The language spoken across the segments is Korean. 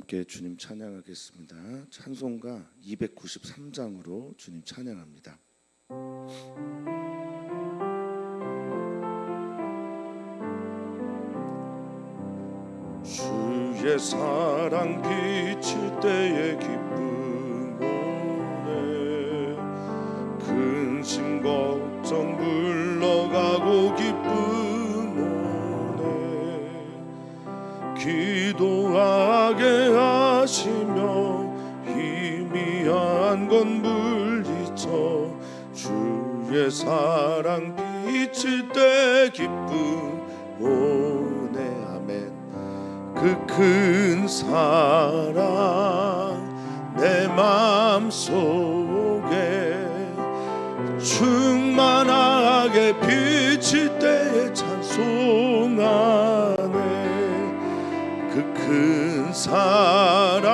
함께 주님 찬양하겠습니다. 찬송가 293장으로 주님 찬양합니다. 주의 사랑 비칠 때의 기쁨 오네, 근심 걱정 물러가고 기쁨 오네, 기도하게 하시며 희미한 건 물리쳐 주의 사랑 비칠 때 기쁨 오네. 아멘. 그 큰 사랑 내 마음속에 충만하게 비칠 때에 찬송하네. 그 큰 사랑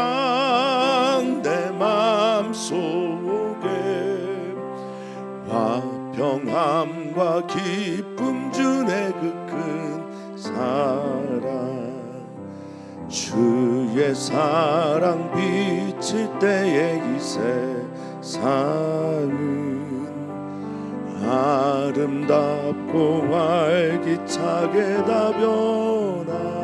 내 마음속에 화평함과 기쁨 주네. 그 큰 사랑 주의 사랑 비칠 때에 이 세상은 아름답고 활기차게 다 변하네.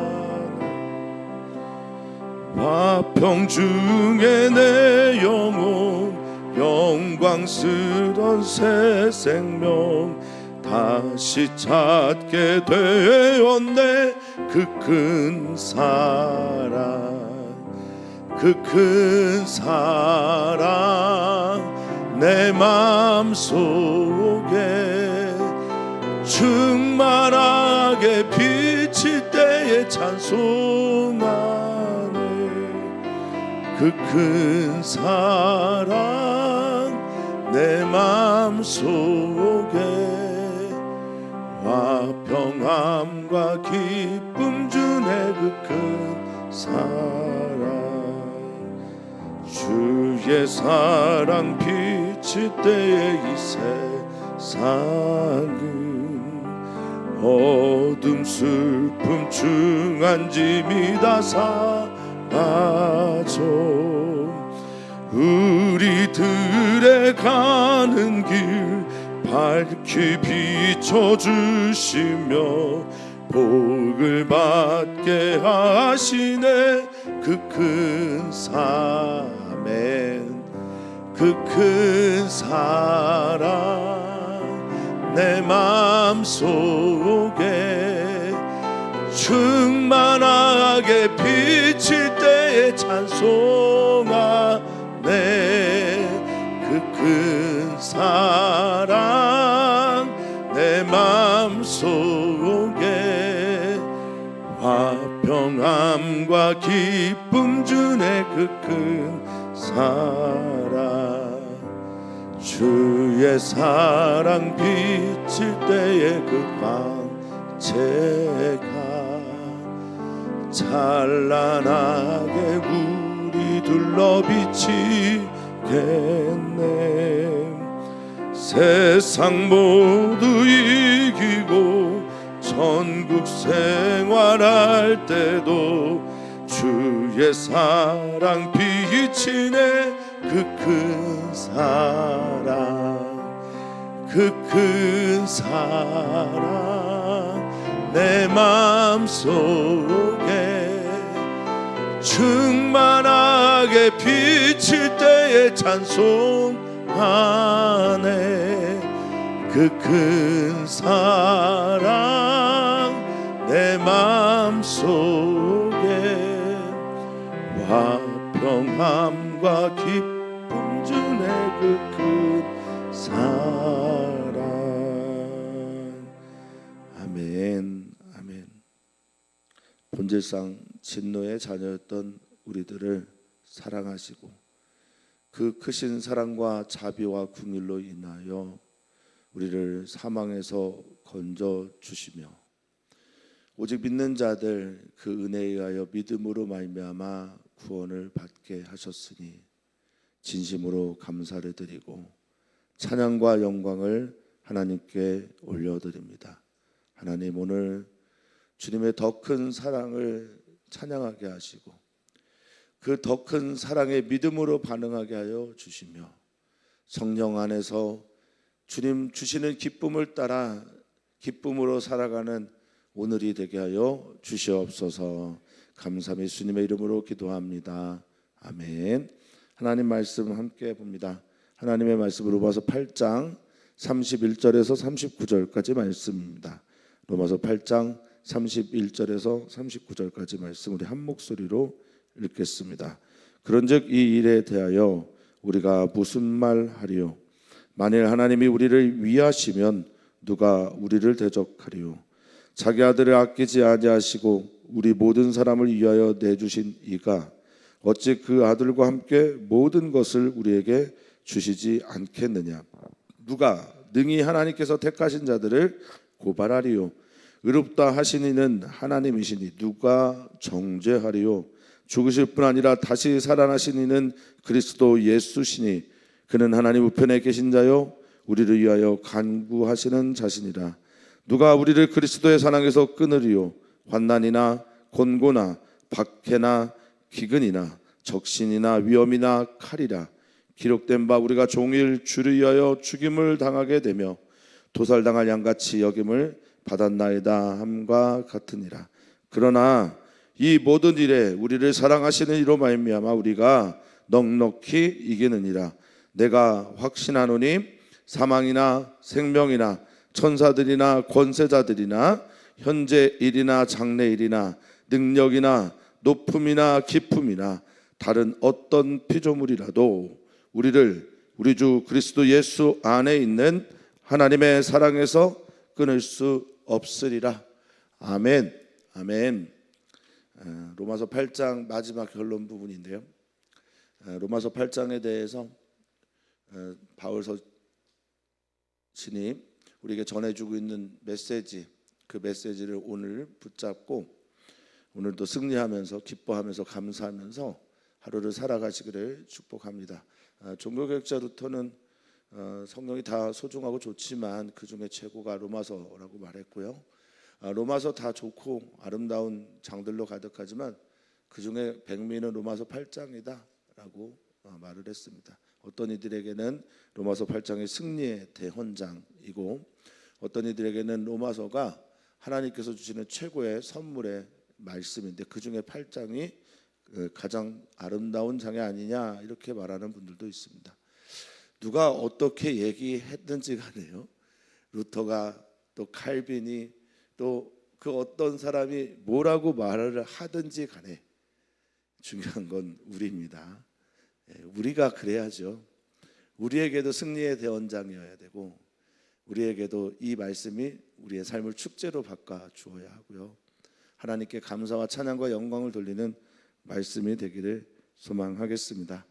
화평 중에 내 영혼 영광스런 새 생명 다시 찾게 되었네. 그 큰 사랑 그 큰 사랑 내 마음속에 충만하게 비칠 때에 찬송하네. 그 큰 사랑 내 마음속에 화평함과 기쁨 주네. 그 큰 사랑 주의 사랑 비칠 때에 이 세상은 어둠 슬픔 중한 짐이 다 사라져 우리들의 가는 길 밝히 비춰주시며 복을 받게 하시네. 그 큰 사랑 그 큰 사랑 내 마음속에 충만하게 비칠 때에 찬송하네. 그 큰 사랑 내 마음속에 화평함과 기쁨 주네. 그 큰 사랑 주의 사랑 비칠 때에 그 광채가 찬란하게 우리 둘러 비치겠네. 세상 모두 이기고 전국 생활할 때도 주의 사랑 비치네. 그 큰 사랑 그 큰 사랑 내 마음속에 충만하게 비칠 때에 찬송하네. 그 큰 사랑 내 마음속에 화평함과 기쁨 주네. 그 큰 사랑. 아멘. 아멘. 본질상 진노의 자녀였던 우리들을 사랑하시고 그 크신 사랑과 자비와 긍휼로 인하여 우리를 사망에서 건져 주시며 오직 믿는 자들 그 은혜에 의하여 믿음으로 말미암아 구원을 받게 하셨으니 진심으로 감사를 드리고 찬양과 영광을 하나님께 올려드립니다. 하나님, 오늘 주님의 더 큰 사랑을 찬양하게 하시고 그 더 큰 사랑의 믿음으로 반응하게 하여 주시며 성령 안에서 주님 주시는 기쁨을 따라 기쁨으로 살아가는 오늘이 되게 하여 주시옵소서. 감사함이 주님의 이름으로 기도합니다. 아멘. 하나님 말씀 함께 봅니다. 하나님의 말씀 로마서 8장 31절에서 39절까지 말씀입니다. 로마서 8장 31절에서 39절까지 말씀 우리 한 목소리로 읽겠습니다. 그런즉 이 일에 대하여 우리가 무슨 말 하리요? 만일 하나님이 우리를 위하시면 누가 우리를 대적하리요? 자기 아들을 아끼지 아니하시고 우리 모든 사람을 위하여 내주신 이가 어찌 그 아들과 함께 모든 것을 우리에게 주시지 않겠느냐? 누가 능히 하나님께서 택하신 자들을 고발하리요? 의롭다 하신 이는 하나님이시니 누가 정죄하리요? 죽으실 뿐 아니라 다시 살아나신 이는 그리스도 예수시니 그는 하나님 우편에 계신 자요 우리를 위하여 간구하시는 자시니라. 누가 우리를 그리스도의 사랑에서 끊으리요? 환난이나 곤고나 박해나 기근이나 적신이나 위험이나 칼이라. 기록된 바 우리가 종일 주를 위하여 죽임을 당하게 되며 도살당할 양같이 여김을 받았나이다 함과 같으니라. 그러나 이 모든 일에 우리를 사랑하시는 이로 말미암아 우리가 넉넉히 이기느니라. 내가 확신하노니 사망이나 생명이나 천사들이나 권세자들이나 현재 일이나 장래 일이나 능력이나 높음이나 깊음이나 다른 어떤 피조물이라도 우리를 우리 주 그리스도 예수 안에 있는 하나님의 사랑에서 끊을 수 없으리라. 아멘. 아멘. 로마서 8장 마지막 결론 부분인데요. 로마서 8장에 대해서 바울 서신이 우리에게 전해주고 있는 메시지, 그 메시지를 오늘 붙잡고 오늘도 승리하면서 기뻐하면서 감사하면서 하루를 살아가시기를 축복합니다. 종교개혁자 루터는 성경이 다 소중하고 좋지만 그 중에 최고가 로마서라고 말했고요. 로마서 다 좋고 아름다운 장들로 가득하지만 그 중에 백미는 로마서 8장이다라고 말을 했습니다. 어떤 이들에게는 로마서 8장이 승리의 대헌장이고 어떤 이들에게는 로마서가 하나님께서 주시는 최고의 선물의 말씀인데 그 중에 8장이 가장 아름다운 장이 아니냐 이렇게 말하는 분들도 있습니다. 누가 어떻게 얘기했든지 간에요. 루터가 또 칼빈이 또 그 어떤 사람이 뭐라고 말을 하든지 간에 중요한 건 우리입니다. 우리가 그래야죠. 우리에게도 승리의 대원장이어야 되고 우리에게도 이 말씀이 우리의 삶을 축제로 바꿔 주어야 하고요. 하나님께 감사와 찬양과 영광을 돌리는 말씀이 되기를 소망하겠습니다.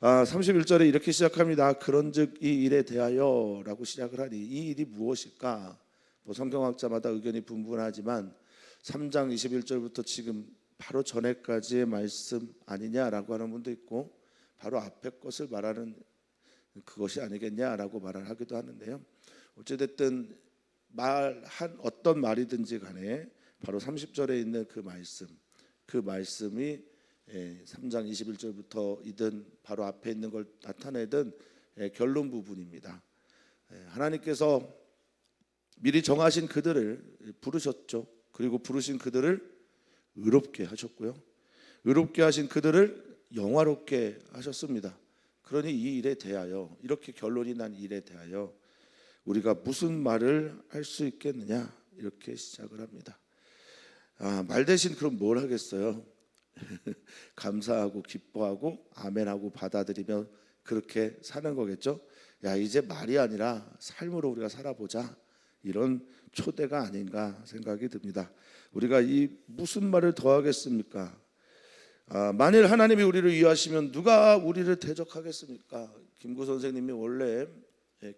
31절에 이렇게 시작합니다. 그런즉 이 일에 대하여 라고 시작을 하니 이 일이 무엇일까? 성경학자마다 의견이 분분하지만 3장 21절부터 지금 바로 전에까지의 말씀 아니냐라고 하는 분도 있고 바로 앞에 것을 말하는 그것이 아니겠냐라고 말을 하기도 하는데요. 어찌됐든 말한 어떤 말이든지 간에 바로 30절에 있는 그 말씀이 3장 21절부터이든 바로 앞에 있는 걸 나타내든 결론 부분입니다. 하나님께서 미리 정하신 그들을 부르셨죠. 그리고 부르신 그들을 의롭게 하셨고요. 의롭게 하신 그들을 영화롭게 하셨습니다. 그러니 이 일에 대하여 이렇게 결론이 난 일에 대하여 우리가 무슨 말을 할 수 있겠느냐 이렇게 시작을 합니다. 말 대신 그럼 뭘 하겠어요? 감사하고 기뻐하고 아멘하고 받아들이며 그렇게 사는 거겠죠. 야 이제 말이 아니라 삶으로 우리가 살아보자 이런 초대가 아닌가 생각이 듭니다. 우리가 이 무슨 말을 더 하겠습니까? 만일 하나님이 우리를 위하시면 누가 우리를 대적하겠습니까? 김구 선생님이 원래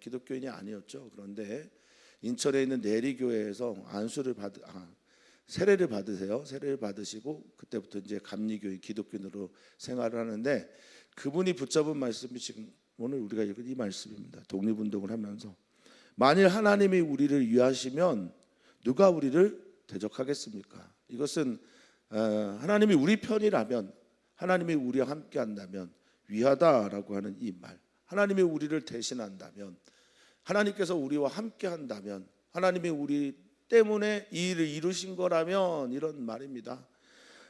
기독교인이 아니었죠. 그런데 인천에 있는 내리교회에서 세례를 받으세요. 세례를 받으시고 그때부터 이제 감리교인 기독교인으로 생활을 하는데 그분이 붙잡은 말씀이 지금 오늘 우리가 읽은 이 말씀입니다. 독립운동을 하면서 만일 하나님이 우리를 위하시면 누가 우리를 대적하겠습니까? 이것은 하나님이 우리 편이라면 하나님이 우리와 함께 한다면, 위하다라고 하는 이 말, 하나님이 우리를 대신한다면, 하나님께서 우리와 함께 한다면, 하나님이 우리 때문에 이 일을 이루신 거라면, 이런 말입니다.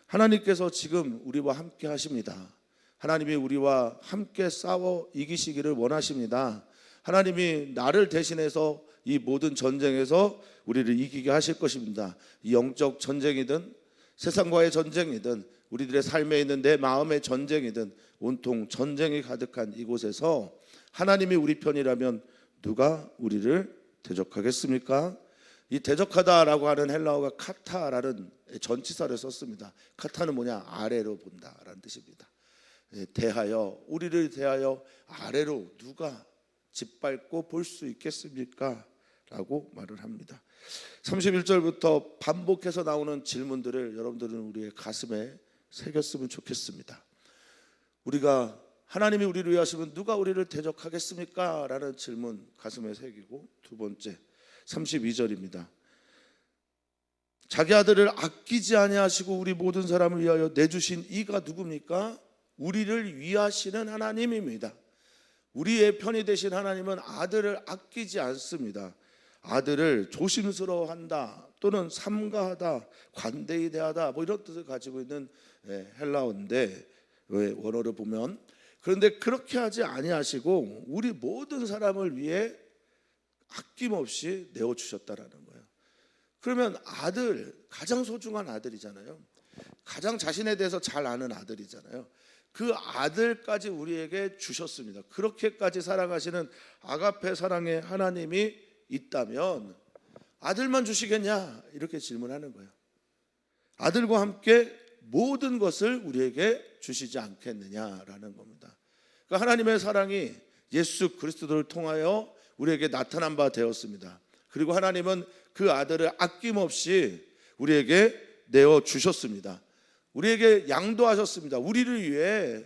하나님께서 지금 우리와 함께 하십니다. 하나님이 우리와 함께 싸워 이기시기를 원하십니다. 하나님이 나를 대신해서 이 모든 전쟁에서 우리를 이기게 하실 것입니다. 이 영적 전쟁이든 세상과의 전쟁이든 우리들의 삶에 있는 내 마음의 전쟁이든 온통 전쟁이 가득한 이곳에서 하나님이 우리 편이라면 누가 우리를 대적하겠습니까? 이 대적하다라고 하는 헬라어가 카타라는 전치사를 썼습니다. 카타는 뭐냐? 아래로 본다라는 뜻입니다. 대하여, 우리를 대하여 아래로 누가 짓밟고 볼 수 있겠습니까? 라고 말을 합니다. 31절부터 반복해서 나오는 질문들을 여러분들은 우리의 가슴에 새겼으면 좋겠습니다. 우리가 하나님이 우리를 위하시면 누가 우리를 대적하겠습니까? 라는 질문 가슴에 새기고, 두 번째 32절입니다. 자기 아들을 아끼지 아니하시고 우리 모든 사람을 위하여 내주신 이가 누굽니까? 우리를 위하시는 하나님입니다. 우리의 편이 되신 하나님은 아들을 아끼지 않습니다. 아들을 조심스러워한다 또는 삼가하다, 관대히 대하다, 뭐 이런 뜻을 가지고 있는 헬라어인데, 원어를 보면, 그런데 그렇게 하지 아니하시고 우리 모든 사람을 위해 아낌없이 내어주셨다라는 거예요. 그러면 아들, 가장 소중한 아들이잖아요. 가장 자신에 대해서 잘 아는 아들이잖아요. 그 아들까지 우리에게 주셨습니다. 그렇게까지 사랑하시는 아가페 사랑의 하나님이 있다면 아들만 주시겠냐? 이렇게 질문하는 거예요. 아들과 함께 모든 것을 우리에게 주시지 않겠느냐라는 겁니다. 그러니까 하나님의 사랑이 예수 그리스도를 통하여 우리에게 나타난 바 되었습니다. 그리고 하나님은 그 아들을 아낌없이 우리에게 내어 주셨습니다. 우리에게 양도하셨습니다. 우리를 위해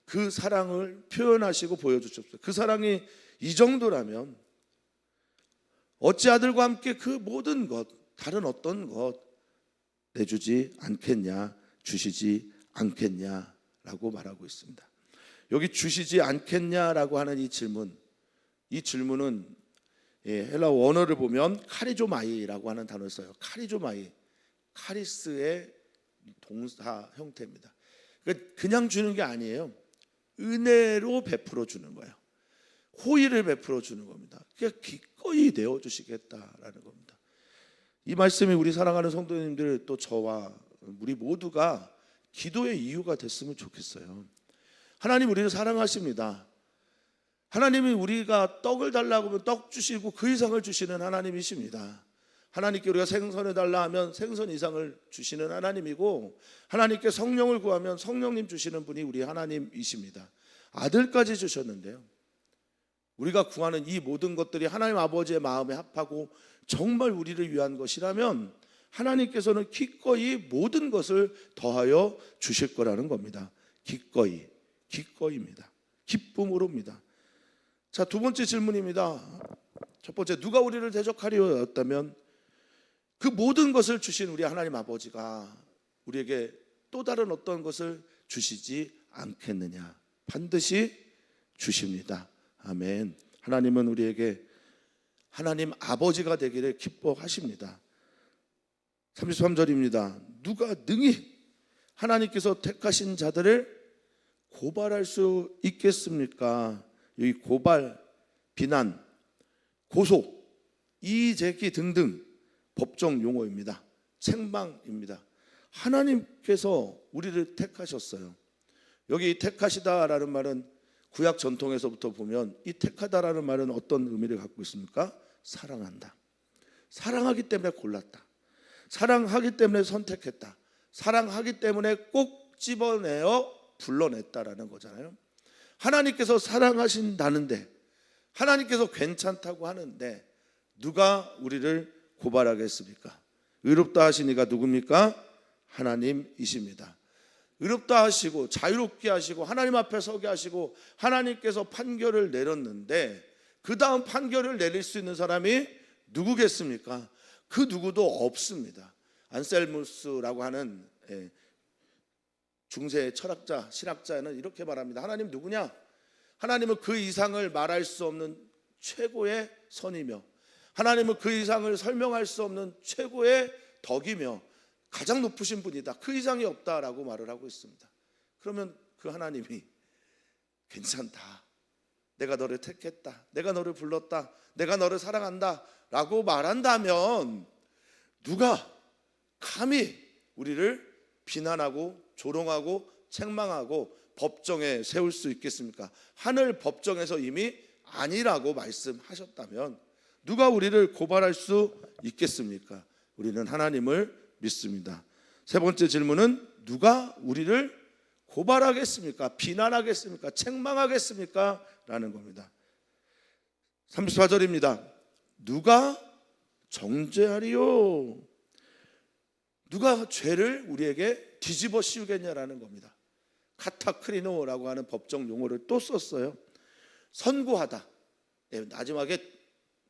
그 사랑을 표현하시고 보여주셨습니다. 그 사랑이 이 정도라면 어찌 아들과 함께 그 모든 것, 다른 어떤 것 내주지 않겠냐, 주시지 않겠냐라고 말하고 있습니다. 여기 주시지 않겠냐라고 하는 이 질문은 헬라 원어를 보면 카리조마이라고 하는 단어를 써요. 카리조마이, 카리스의 동사 형태입니다. 그냥 주는 게 아니에요. 은혜로 베풀어 주는 거예요. 호의를 베풀어 주는 겁니다. 그러니까 기꺼이 내어주시겠다라는 겁니다. 이 말씀이 우리 사랑하는 성도님들, 또 저와 우리 모두가 기도의 이유가 됐으면 좋겠어요. 하나님 우리를 사랑하십니다. 하나님이 우리가 떡을 달라고 하면 떡 주시고 그 이상을 주시는 하나님이십니다. 하나님께 우리가 생선을 달라 하면 생선 이상을 주시는 하나님이고, 하나님께 성령을 구하면 성령님 주시는 분이 우리 하나님이십니다. 아들까지 주셨는데요, 우리가 구하는 이 모든 것들이 하나님 아버지의 마음에 합하고 정말 우리를 위한 것이라면 하나님께서는 기꺼이 모든 것을 더하여 주실 거라는 겁니다. 기꺼이입니다. 기쁨으로입니다. 자, 두 번째 질문입니다. 첫 번째, 누가 우리를 대적하리였다면 그 모든 것을 주신 우리 하나님 아버지가 우리에게 또 다른 어떤 것을 주시지 않겠느냐? 반드시 주십니다. 아멘. 하나님은 우리에게 하나님 아버지가 되기를 기뻐하십니다. 33절입니다. 누가 능히 하나님께서 택하신 자들을 고발할 수 있겠습니까? 여기 고발, 비난, 고소, 이의제기 등등 법정 용어입니다. 책망입니다. 하나님께서 우리를 택하셨어요. 여기 택하시다라는 말은 구약 전통에서부터 보면 이 택하다라는 말은 어떤 의미를 갖고 있습니까? 사랑한다. 사랑하기 때문에 골랐다. 사랑하기 때문에 선택했다. 사랑하기 때문에 꼭 집어내어 불러냈다라는 거잖아요. 하나님께서 사랑하신다는데, 하나님께서 괜찮다고 하는데 누가 우리를 고발하겠습니까? 의롭다 하신 이가 누굽니까? 하나님이십니다. 의롭다 하시고 자유롭게 하시고 하나님 앞에 서게 하시고 하나님께서 판결을 내렸는데 그 다음 판결을 내릴 수 있는 사람이 누구겠습니까? 그 누구도 없습니다. 안셀무스라고 하는 중세 철학자, 신학자는 이렇게 말합니다. 하나님 누구냐? 하나님은 그 이상을 말할 수 없는 최고의 선이며, 하나님은 그 이상을 설명할 수 없는 최고의 덕이며 가장 높으신 분이다. 그 이상이 없다라고 말을 하고 있습니다. 그러면 그 하나님이 괜찮다, 내가 너를 택했다, 내가 너를 불렀다, 내가 너를 사랑한다 라고 말한다면 누가 감히 우리를 비난하고 조롱하고 책망하고 법정에 세울 수 있겠습니까? 하늘 법정에서 이미 아니라고 말씀하셨다면 누가 우리를 고발할 수 있겠습니까? 우리는 하나님을 믿습니다. 세 번째 질문은 누가 우리를 고발하겠습니까? 비난하겠습니까? 책망하겠습니까? 라는 겁니다. 34절입니다. 누가 정죄하리요? 누가 죄를 우리에게 뒤집어 씌우겠냐라는 겁니다. 카타크리노라고 하는 법정 용어를 또 썼어요. 선고하다. 마지막에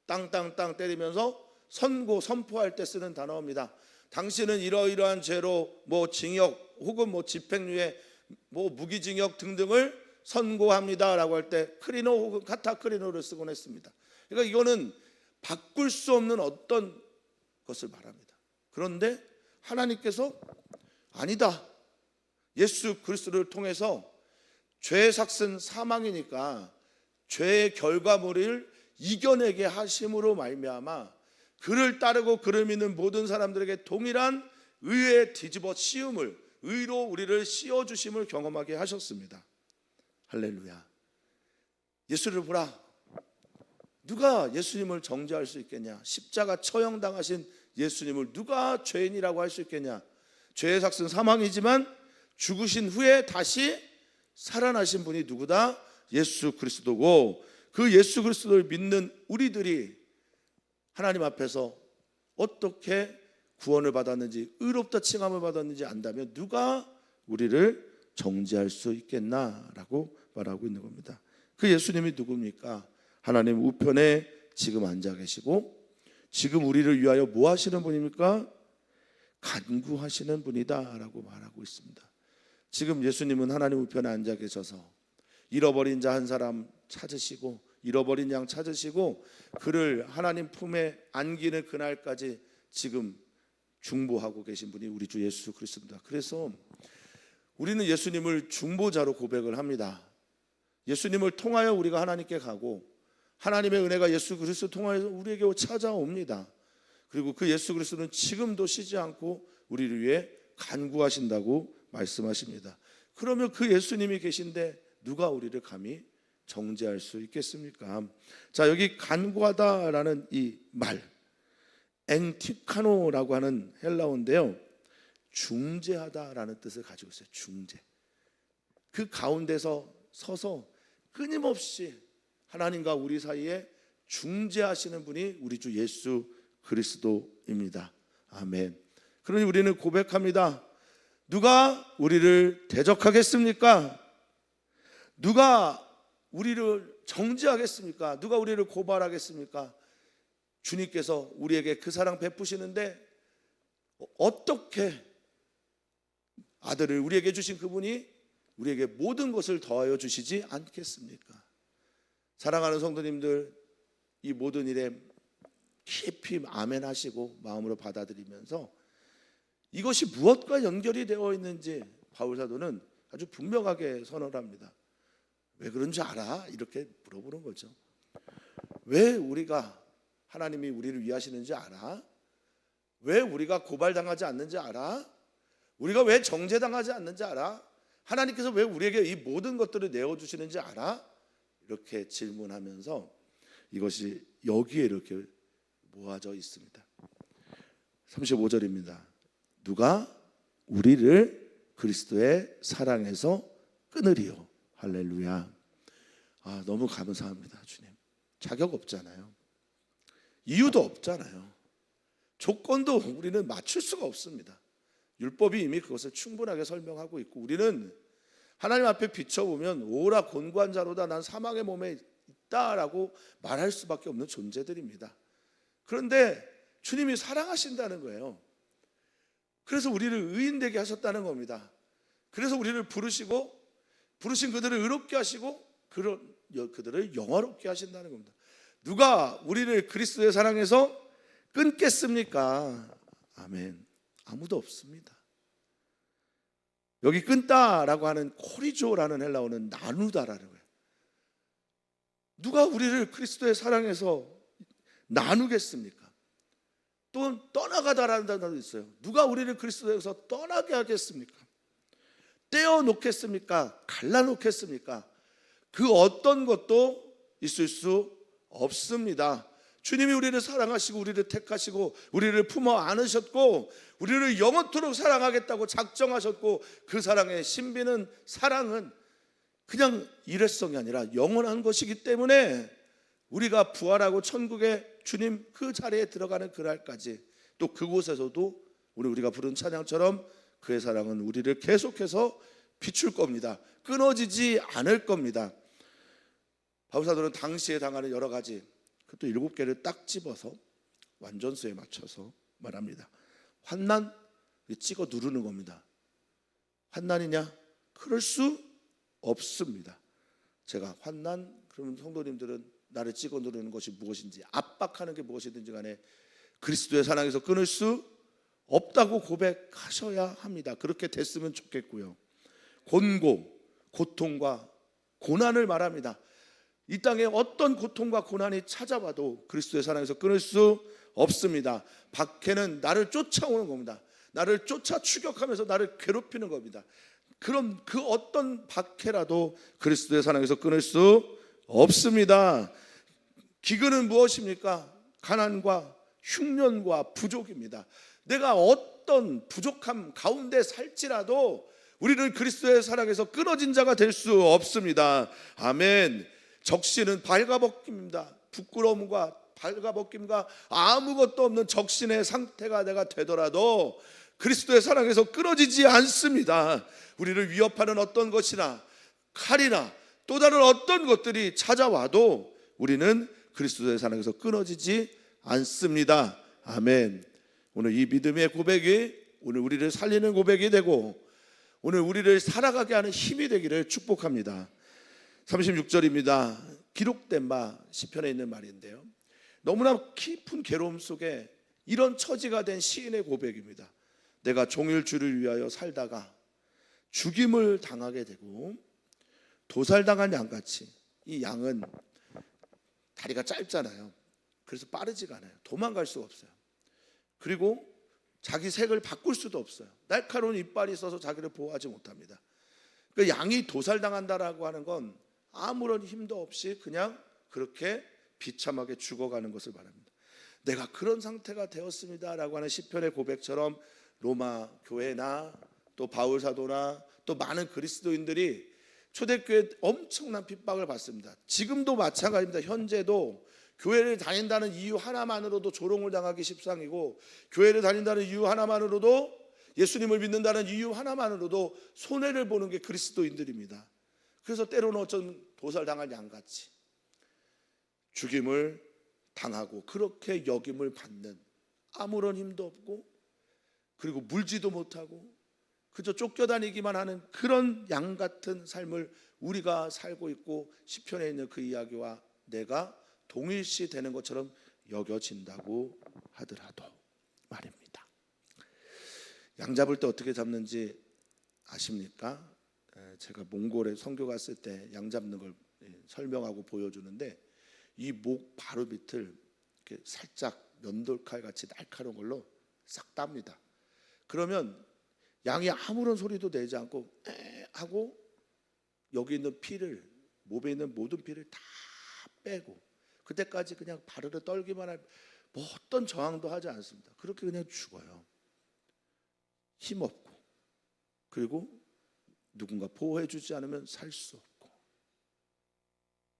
땅땅땅 때리면서 선포할 때 쓰는 단어입니다. 당신은 이러이러한 죄로 징역 혹은 집행유예 무기징역 등등을 선고합니다라고 할 때 크리노 혹은 카타크리노를 쓰곤 했습니다. 그러니까 이거는 바꿀 수 없는 어떤 것을 말합니다. 그런데 하나님께서 아니다, 예수 그리스도를 통해서 죄의 삭은 사망이니까 죄의 결과물을 이겨내게 하심으로 말미암아 그를 따르고 그를 믿는 모든 사람들에게 동일한 의의 뒤집어 씌움을, 의로 우리를 씌워주심을 경험하게 하셨습니다. 할렐루야. 예수를 보라. 누가 예수님을 정죄할 수 있겠냐? 십자가 처형당하신 예수님을 누가 죄인이라고 할 수 있겠냐? 죄의 삭은 사망이지만 죽으신 후에 다시 살아나신 분이 누구다? 예수 그리스도고, 그 예수 그리스도를 믿는 우리들이 하나님 앞에서 어떻게 구원을 받았는지, 의롭다 칭함을 받았는지 안다면 누가 우리를 정죄할 수 있겠나라고 말하고 있는 겁니다. 그 예수님이 누굽니까? 하나님 우편에 지금 앉아 계시고 지금 우리를 위하여 뭐 하시는 분입니까? 간구하시는 분이다라고 말하고 있습니다. 지금 예수님은 하나님 우편에 앉아 계셔서 잃어버린 자 한 사람 찾으시고 잃어버린 양 찾으시고 그를 하나님 품에 안기는 그날까지 지금 중보하고 계신 분이 우리 주 예수 그리스도입니다. 그래서 우리는 예수님을 중보자로 고백을 합니다. 예수님을 통하여 우리가 하나님께 가고 하나님의 은혜가 예수 그리스도 통하여 우리에게 찾아옵니다. 그리고 그 예수 그리스도는 지금도 쉬지 않고 우리를 위해 간구하신다고 말씀하십니다. 그러면 그 예수님이 계신데 누가 우리를 감히 정죄할 수 있겠습니까? 자, 여기 간구하다라는 이 말, 엔티카노라고 하는 헬라어인데요, 중재하다라는 뜻을 가지고 있어요. 중재. 그 가운데서 서서 끊임없이 하나님과 우리 사이에 중재하시는 분이 우리 주 예수 그리스도입니다. 아멘. 그러니 우리는 고백합니다. 누가 우리를 대적하겠습니까? 누가 우리를 정죄하겠습니까? 누가 우리를 고발하겠습니까? 주님께서 우리에게 그 사랑 베푸시는데 어떻게 아들을 우리에게 주신 그분이 우리에게 모든 것을 더하여 주시지 않겠습니까? 사랑하는 성도님들, 이 모든 일에 깊이 아멘 하시고 마음으로 받아들이면서 이것이 무엇과 연결이 되어 있는지 바울사도는 아주 분명하게 선언합니다. 왜 그런 줄 알아? 이렇게 물어보는 거죠. 왜 우리가 하나님이 우리를 위하시는지 알아? 왜 우리가 고발당하지 않는지 알아? 우리가 왜 정죄당하지 않는지 알아? 하나님께서 왜 우리에게 이 모든 것들을 내어주시는지 알아? 이렇게 질문하면서 이것이 여기에 이렇게 모아져 있습니다. 35절입니다. 누가 우리를 그리스도의 사랑에서 끊으리요? 할렐루야. 너무 감사합니다. 주님, 자격 없잖아요. 이유도 없잖아요. 조건도 우리는 맞출 수가 없습니다. 율법이 이미 그것을 충분하게 설명하고 있고 우리는 하나님 앞에 비춰보면 오라 곤고한 자로다, 난 사망의 몸에 있다라고 말할 수밖에 없는 존재들입니다. 그런데 주님이 사랑하신다는 거예요. 그래서 우리를 의인되게 하셨다는 겁니다. 그래서 우리를 부르시고 부르신 그들을 의롭게 하시고 그들을 영화롭게 하신다는 겁니다. 누가 우리를 그리스도의 사랑에서 끊겠습니까? 아멘. 아무도 없습니다. 여기 끊다라고 하는 코리조라는 헬라어는 나누다라는 거예요. 누가 우리를 그리스도의 사랑에서 나누겠습니까? 또 떠나가다라는 단어도 있어요. 누가 우리를 그리스도에서 떠나게 하겠습니까? 떼어놓겠습니까? 갈라놓겠습니까? 그 어떤 것도 있을 수 없습니다. 주님이 우리를 사랑하시고 우리를 택하시고 우리를 품어 안으셨고 우리를 영원토록 사랑하겠다고 작정하셨고 그 사랑의 신비는 사랑은 그냥 일회성이 아니라 영원한 것이기 때문에 우리가 부활하고 천국에 주님 그 자리에 들어가는 그날까지 또 그곳에서도 우리가 부른 찬양처럼 그의 사랑은 우리를 계속해서 비출 겁니다. 끊어지지 않을 겁니다. 바울사도는 당시에 당하는 여러 가지 그것도 7개를 딱 집어서 완전수에 맞춰서 말합니다. 환난, 찍어 누르는 겁니다. 환난이냐? 그럴 수 없습니다. 제가 환난, 그러면 성도님들은 나를 찍어 누르는 것이 무엇인지, 압박하는 게 무엇이든지 간에 그리스도의 사랑에서 끊을 수 없다고 고백하셔야 합니다. 그렇게 됐으면 좋겠고요. 곤고, 고통과 고난을 말합니다. 이 땅에 어떤 고통과 고난이 찾아와도 그리스도의 사랑에서 끊을 수 없습니다. 박해는 나를 쫓아오는 겁니다. 나를 쫓아 추격하면서 나를 괴롭히는 겁니다. 그럼 그 어떤 박해라도 그리스도의 사랑에서 끊을 수 없습니다. 기근은 무엇입니까? 가난과 흉년과 부족입니다. 내가 어떤 부족함 가운데 살지라도 우리를 그리스도의 사랑에서 끊어진 자가 될 수 없습니다. 아멘. 적신은 발가벗김입니다. 부끄러움과 발가벗김과 아무것도 없는 적신의 상태가 내가 되더라도 그리스도의 사랑에서 끊어지지 않습니다. 우리를 위협하는 어떤 것이나 칼이나 또 다른 어떤 것들이 찾아와도 우리는 그리스도의 사랑에서 끊어지지 않습니다. 아멘. 오늘 이 믿음의 고백이 오늘 우리를 살리는 고백이 되고 오늘 우리를 살아가게 하는 힘이 되기를 축복합니다. 36절입니다. 기록된 바 시편에 있는 말인데요, 너무나 깊은 괴로움 속에 이런 처지가 된 시인의 고백입니다. 내가 종일 주를 위하여 살다가 죽임을 당하게 되고 도살당한 양같이, 이 양은 다리가 짧잖아요. 그래서 빠르지가 않아요. 도망갈 수가 없어요. 그리고 자기 색을 바꿀 수도 없어요. 날카로운 이빨이 있어서 자기를 보호하지 못합니다. 그 양이 도살당한다라고 하는 건 아무런 힘도 없이 그냥 그렇게 비참하게 죽어가는 것을 말합니다. 내가 그런 상태가 되었습니다라고 하는 시편의 고백처럼 로마 교회나 또 바울 사도나 또 많은 그리스도인들이 초대교회 엄청난 핍박을 받습니다. 지금도 마찬가지입니다. 현재도 교회를 다닌다는 이유 하나만으로도 조롱을 당하기 십상이고, 교회를 다닌다는 이유 하나만으로도, 예수님을 믿는다는 이유 하나만으로도 손해를 보는 게 그리스도인들입니다. 그래서 때로는 어쩐 도살당할 양같이 죽임을 당하고 그렇게 역임을 받는, 아무런 힘도 없고 그리고 물지도 못하고 그저 쫓겨다니기만 하는 그런 양 같은 삶을 우리가 살고 있고, 시편에 있는 그 이야기와 내가 동일시 되는 것처럼 여겨진다고 하더라도 말입니다. 양 잡을 때 어떻게 잡는지 아십니까? 제가 몽골에 선교 갔을 때 양 잡는 걸 설명하고 보여주는데, 이 목 바로 밑을 이렇게 살짝 면돌칼 같이 날카로운 걸로 싹 땁니다. 그러면 양이 아무런 소리도 내지 않고 하고 여기 있는 피를, 몸에 있는 모든 피를 다 빼고 그때까지 그냥 바르르 떨기만 할, 뭐 어떤 저항도 하지 않습니다. 그렇게 그냥 죽어요. 힘없고, 그리고 누군가 보호해 주지 않으면 살 수 없고,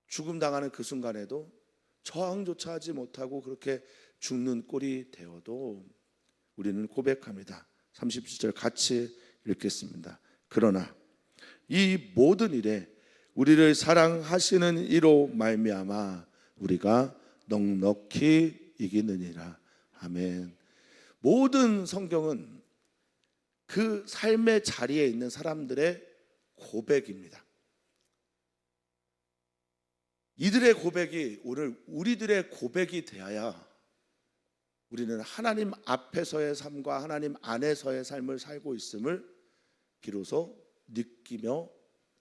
죽음 당하는 그 순간에도 저항조차 하지 못하고 그렇게 죽는 꼴이 되어도 우리는 고백합니다. 37절 같이 읽겠습니다. 그러나 이 모든 일에 우리를 사랑하시는 이로 말미암아 우리가 넉넉히 이기느니라. 아멘. 모든 성경은 그 삶의 자리에 있는 사람들의 고백입니다. 이들의 고백이 오늘 우리들의 고백이 되어야 우리는 하나님 앞에서의 삶과 하나님 안에서의 삶을 살고 있음을 비로소 느끼며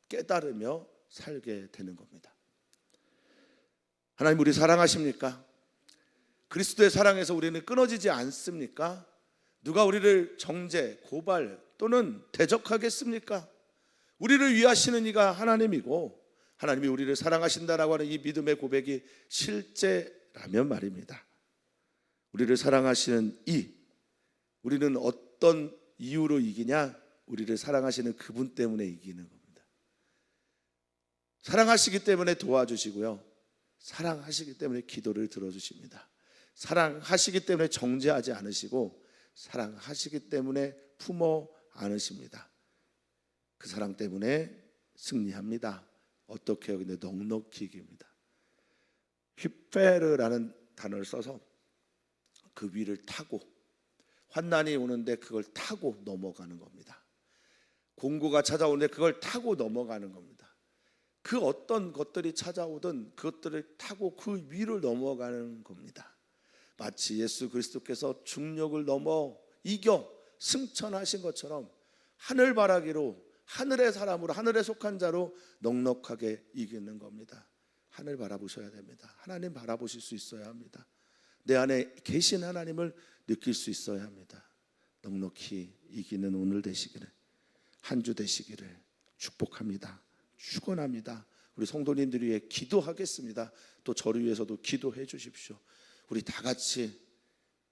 깨달으며 살게 되는 겁니다. 하나님 우리 사랑하십니까? 그리스도의 사랑에서 우리는 끊어지지 않습니까? 누가 우리를 정죄, 고발 또는 대적하겠습니까? 우리를 위하시는 이가 하나님이고 하나님이 우리를 사랑하신다라고 하는 이 믿음의 고백이 실제라면 말입니다. 우리를 사랑하시는 우리는 어떤 이유로 이기냐? 우리를 사랑하시는 그분 때문에 이기는 겁니다. 사랑하시기 때문에 도와주시고요, 사랑하시기 때문에 기도를 들어주십니다. 사랑하시기 때문에 정죄하지 않으시고 사랑하시기 때문에 품어 안으십니다. 그 사랑 때문에 승리합니다. 어떻게 해요? 근데 넉넉히 이깁니다. 휘페르라는 단어를 써서 그 위를 타고, 환난이 오는데 그걸 타고 넘어가는 겁니다. 공고가 찾아오는데 그걸 타고 넘어가는 겁니다. 그 어떤 것들이 찾아오든 그것들을 타고 그 위를 넘어가는 겁니다. 마치 예수 그리스도께서 중력을 넘어 이겨 승천하신 것처럼 하늘바라기로, 하늘의 사람으로, 하늘에 속한 자로 넉넉하게 이기는 겁니다. 하늘 바라보셔야 됩니다. 하나님 바라보실 수 있어야 합니다. 내 안에 계신 하나님을 느낄 수 있어야 합니다. 넉넉히 이기는 오늘 되시기를, 한 주 되시기를 축복합니다. 축원합니다. 우리 성도님들 위해 기도하겠습니다. 또 저를 위해서도 기도해 주십시오. 우리 다 같이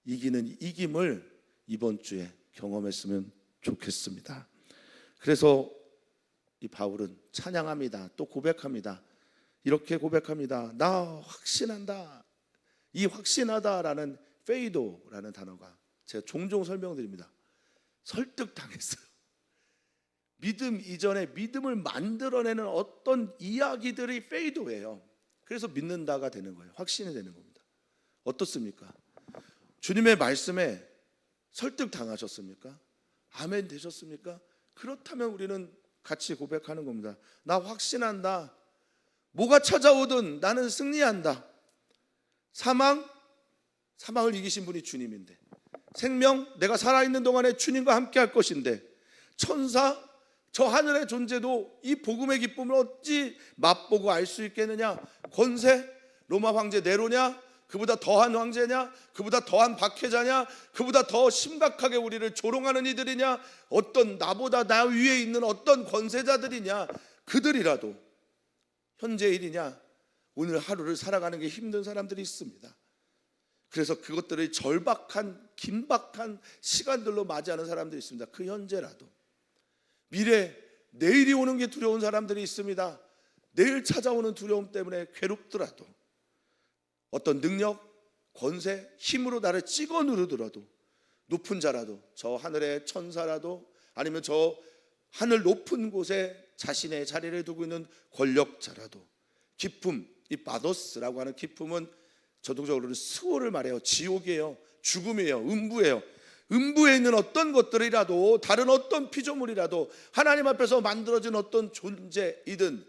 이기는 이김을 이번 주에 경험했으면 좋겠습니다. 그래서 이 바울은 찬양합니다. 또 고백합니다. 이렇게 고백합니다. 나 확신한다. 이 확신하다라는 페이도라는 단어가 제가 종종 설명드립니다. 설득당했어요. 믿음 이전에 믿음을 만들어내는 어떤 이야기들이 페이도예요. 그래서 믿는다가 되는 거예요. 확신이 되는 겁니다. 어떻습니까? 주님의 말씀에 설득당하셨습니까? 아멘 되셨습니까? 그렇다면 우리는 같이 고백하는 겁니다. 나 확신한다. 뭐가 찾아오든 나는 승리한다. 사망을 이기신 분이 주님인데, 생명, 내가 살아있는 동안에 주님과 함께 할 것인데, 천사, 저 하늘의 존재도 이 복음의 기쁨을 어찌 맛보고 알 수 있겠느냐? 권세, 로마 황제 네로냐? 그보다 더한 황제냐? 그보다 더한 박해자냐? 그보다 더 심각하게 우리를 조롱하는 이들이냐? 어떤 나보다 나 위에 있는 어떤 권세자들이냐? 그들이라도 현재 일이냐? 오늘 하루를 살아가는 게 힘든 사람들이 있습니다. 그래서 그것들을 절박한, 긴박한 시간들로 맞이하는 사람들이 있습니다. 그 현재라도 미래, 내일이 오는 게 두려운 사람들이 있습니다. 내일 찾아오는 두려움 때문에 괴롭더라도, 어떤 능력, 권세, 힘으로 나를 찍어 누르더라도, 높은 자라도, 저 하늘의 천사라도, 아니면 저 하늘 높은 곳에 자신의 자리를 두고 있는 권력자라도, 기쁨, 이 바도스라고 하는 기쁨은 저동적으로는 스오를 말해요. 지옥이에요. 죽음이에요. 음부예요. 음부에 있는 어떤 것들이라도, 다른 어떤 피조물이라도, 하나님 앞에서 만들어진 어떤 존재이든,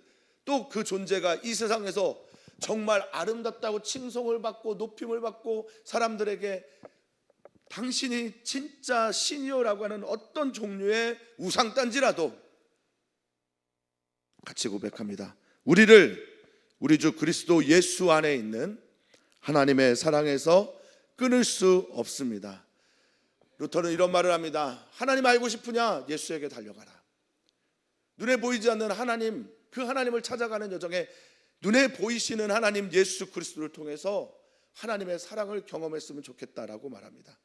또 그 존재가 이 세상에서 정말 아름답다고 칭송을 받고 높임을 받고 사람들에게 당신이 진짜 신이요라고 하는 어떤 종류의 우상단지라도 같이 고백합니다. 우리 주 그리스도 예수 안에 있는 하나님의 사랑에서 끊을 수 없습니다. 루터는 이런 말을 합니다. 하나님 알고 싶으냐? 예수에게 달려가라. 눈에 보이지 않는 하나님, 그 하나님을 찾아가는 여정에 눈에 보이시는 하나님 예수 그리스도를 통해서 하나님의 사랑을 경험했으면 좋겠다라고 말합니다.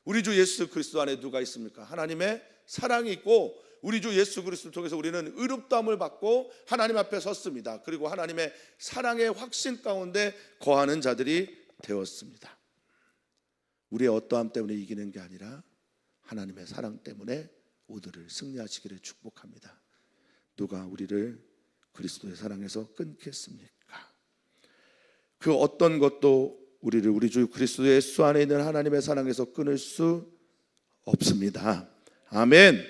우리 주 예수 그리스도 안에 누가 있습니까? 하나님의 사랑이 있고, 우리 주 예수 그리스도를 통해서 우리는 의롭다함을 받고 하나님 앞에 섰습니다. 그리고 하나님의 사랑의 확신 가운데 거하는 자들이 되었습니다. 우리의 어떠함 때문에 이기는 게 아니라 하나님의 사랑 때문에 오늘을 승리하시기를 축복합니다. 누가 우리를 그리스도의 사랑에서 끊겠습니까? 그 어떤 것도 우리를 우리 주 그리스도 예수 안에 있는 하나님의 사랑에서 끊을 수 없습니다. 아멘.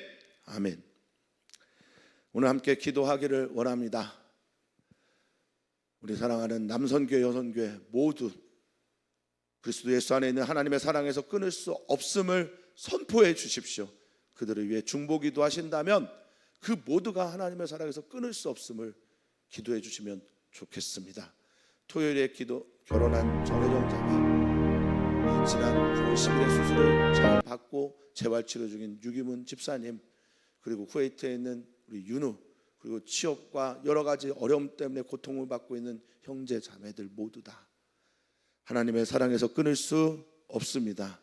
아멘. 오늘 함께 기도하기를 원합니다. 우리 사랑하는 남선교회, 여선교회 모두 그리스도 예수 안에 있는 하나님의 사랑에서 끊을 수 없음을 선포해 주십시오. 그들을 위해 중보기도 하신다면 그 모두가 하나님의 사랑에서 끊을 수 없음을 기도해 주시면 좋겠습니다. 토요일에 기도, 결혼한 전혜정 자매, 지난 9월 10일에 수술을 잘 받고 재활치료 중인 유기문 집사님, 그리고 쿠웨이트에 있는 우리 윤우, 그리고 취업과 여러 가지 어려움 때문에 고통을 받고 있는 형제 자매들 모두 다 하나님의 사랑에서 끊을 수 없습니다.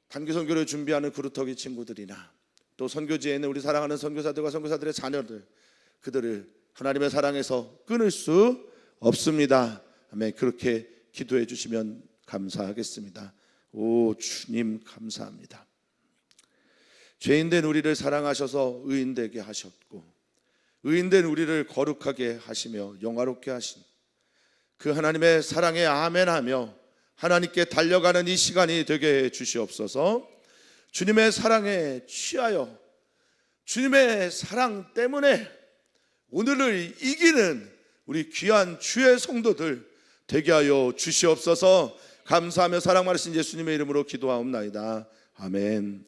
단기 선교를 준비하는 그루터기 친구들이나 또 선교지에 있는 우리 사랑하는 선교사들과 선교사들의 자녀들, 그들을 하나님의 사랑에서 끊을 수 없습니다. 아멘. 그렇게 기도해 주시면 감사하겠습니다. 오 주님 감사합니다. 죄인된 우리를 사랑하셔서 의인되게 하셨고 의인된 우리를 거룩하게 하시며 영화롭게 하신 그 하나님의 사랑에 아멘하며 하나님께 달려가는 이 시간이 되게 해 주시옵소서. 주님의 사랑에 취하여 주님의 사랑 때문에 오늘을 이기는 우리 귀한 주의 성도들 되게 하여 주시옵소서. 감사하며 사랑 많으신 예수님의 이름으로 기도하옵나이다. 아멘.